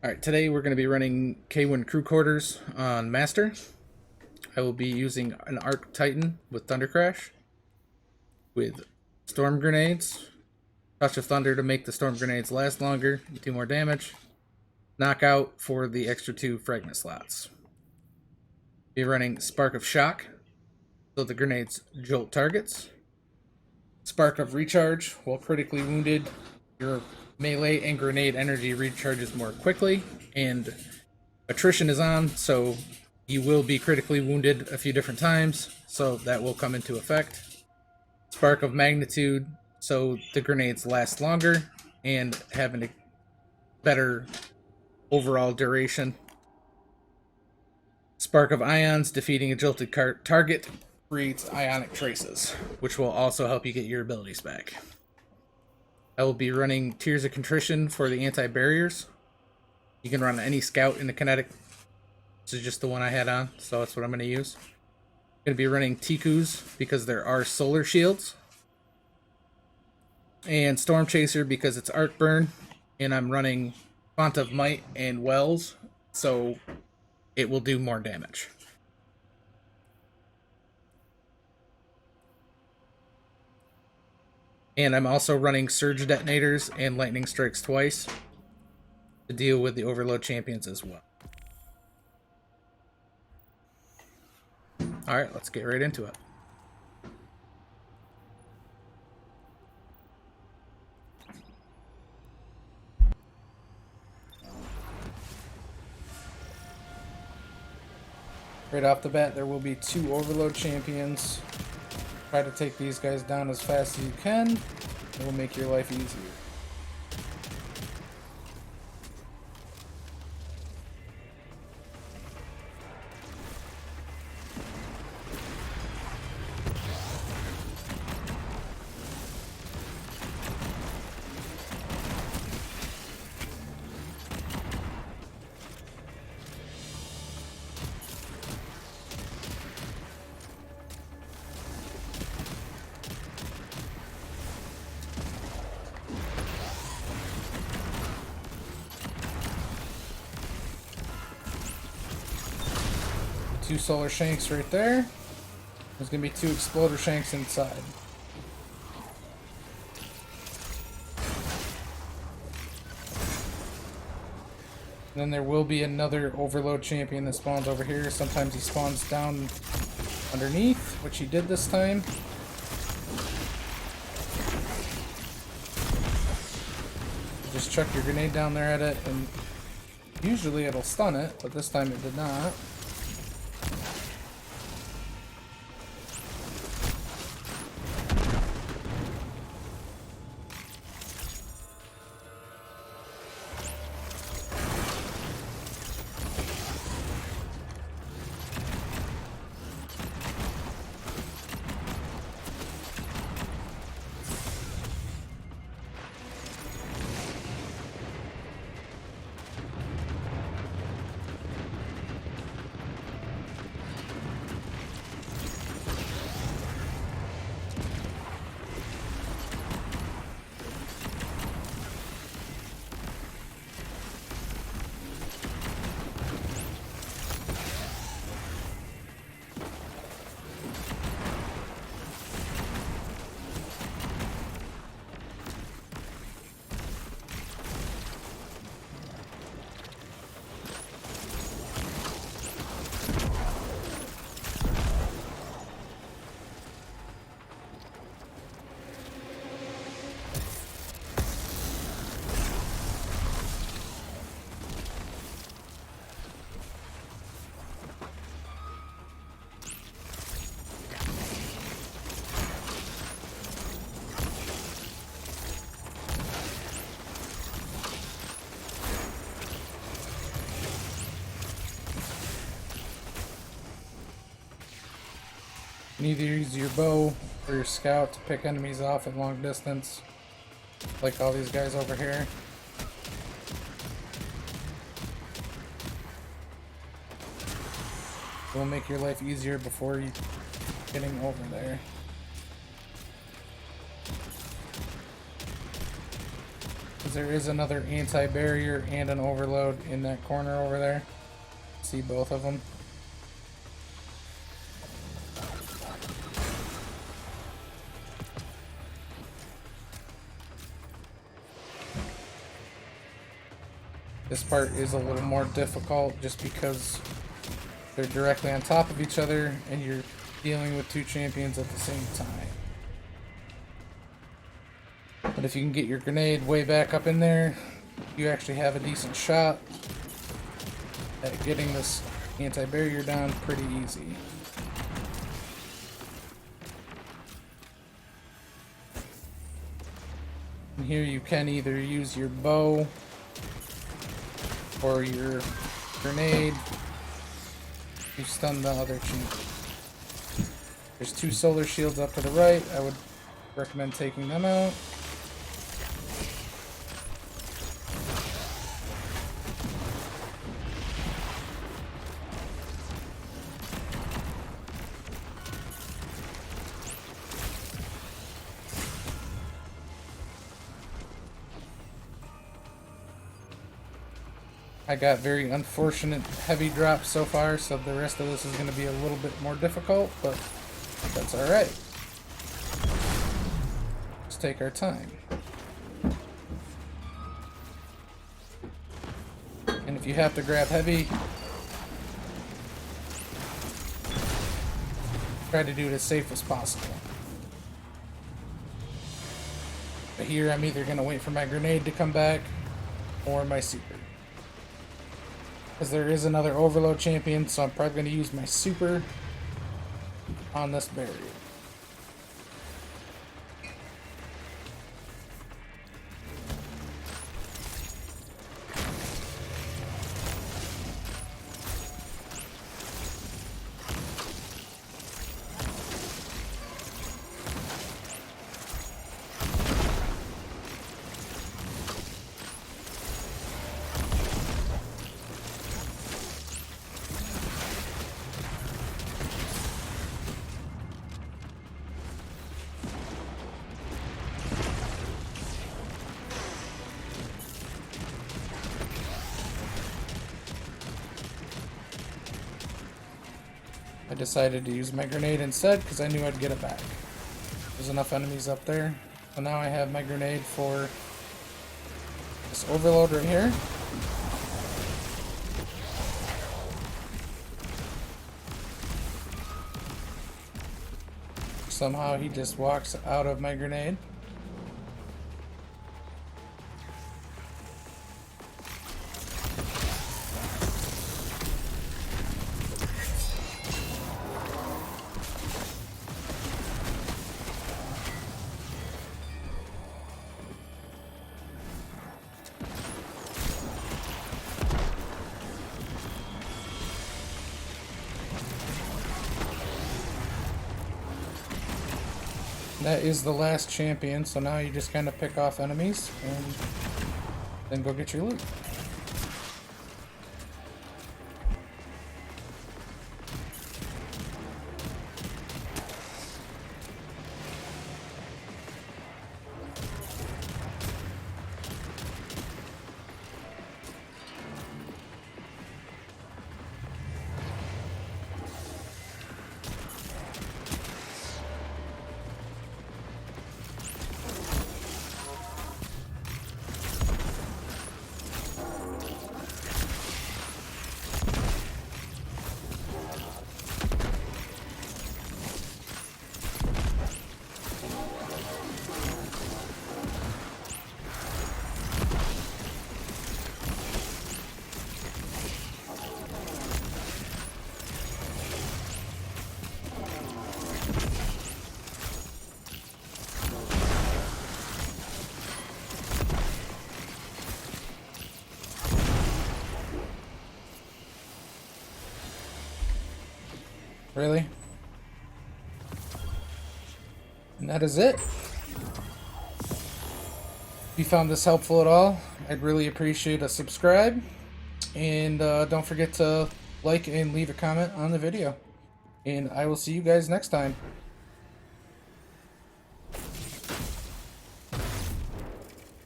Alright, today we're going to be running K1 Crew Quarters on Master. I will be using an Arc Titan with Thunder Crash, with Storm Grenades, Touch of Thunder to make the Storm Grenades last longer, do more damage, Knockout for the extra 2 Fragment slots. Be running Spark of Shock, so the grenades jolt targets. Spark of Recharge, while critically wounded, your melee and grenade energy recharges more quickly, and attrition is on, so you will be critically wounded a few different times, so that will come into effect. Spark of Magnitude, so the grenades last longer and have a better overall duration. Spark of Ions, defeating a jolted target creates ionic traces, which will also help you get your abilities back. I will be running Tears of Contrition for the anti-barriers. You can run any scout in the kinetic. This is just the one I had on, so that's what I'm going to use. I'm going to be running Tikus because there are solar shields. And Storm Chaser because it's Arc Burn. And I'm running Font of Might and Wells, so it will do more damage. And I'm also running Surge Detonators and Lightning Strikes twice to deal with the Overload champions as well. Alright, let's get right into it. Right off the bat, there will be 2 Overload champions. Try to take these guys down as fast as you can. It will make your life easier. Two Solar Shanks right there. There's going to be 2 Exploder Shanks inside. And then there will be another Overload champion that spawns over here. Sometimes he spawns down underneath, which he did this time. Just chuck your grenade down there at it, and usually it'll stun it, but this time it did not. You can either use your bow or your scout to pick enemies off at long distance, like all these guys over here. It will make your life easier before you getting over there. because there is another anti-barrier and an overload in that corner over there. See both of them. This part is a little more difficult just because they're directly on top of each other and you're dealing with two champions at the same time. But if you can get your grenade way back up in there, you actually have a decent shot at getting this anti-barrier down pretty easy. And here you can either use your bow or your grenade to stun the other champion. There's two solar shields up to the right. I would recommend taking them out. I got very unfortunate heavy drops so far, so the rest of this is going to be a little bit more difficult, but that's alright. Let's take our time. And if you have to grab heavy, try to do it as safe as possible. But here I'm either going to wait for my grenade to come back or my super. Because there is another overload champion, so I'm probably going to use my super on this barrier. I decided to use my grenade instead because I knew I'd get it back. There's enough enemies up there. So now I have my grenade for this overload right here. Somehow he just walks out of my grenade. That is the last champion, so now you just kind of pick off enemies and then go get your loot. Really? And that is it. If you found this helpful at all, I'd really appreciate a subscribe. And don't forget to like and leave a comment on the video. And I will see you guys next time.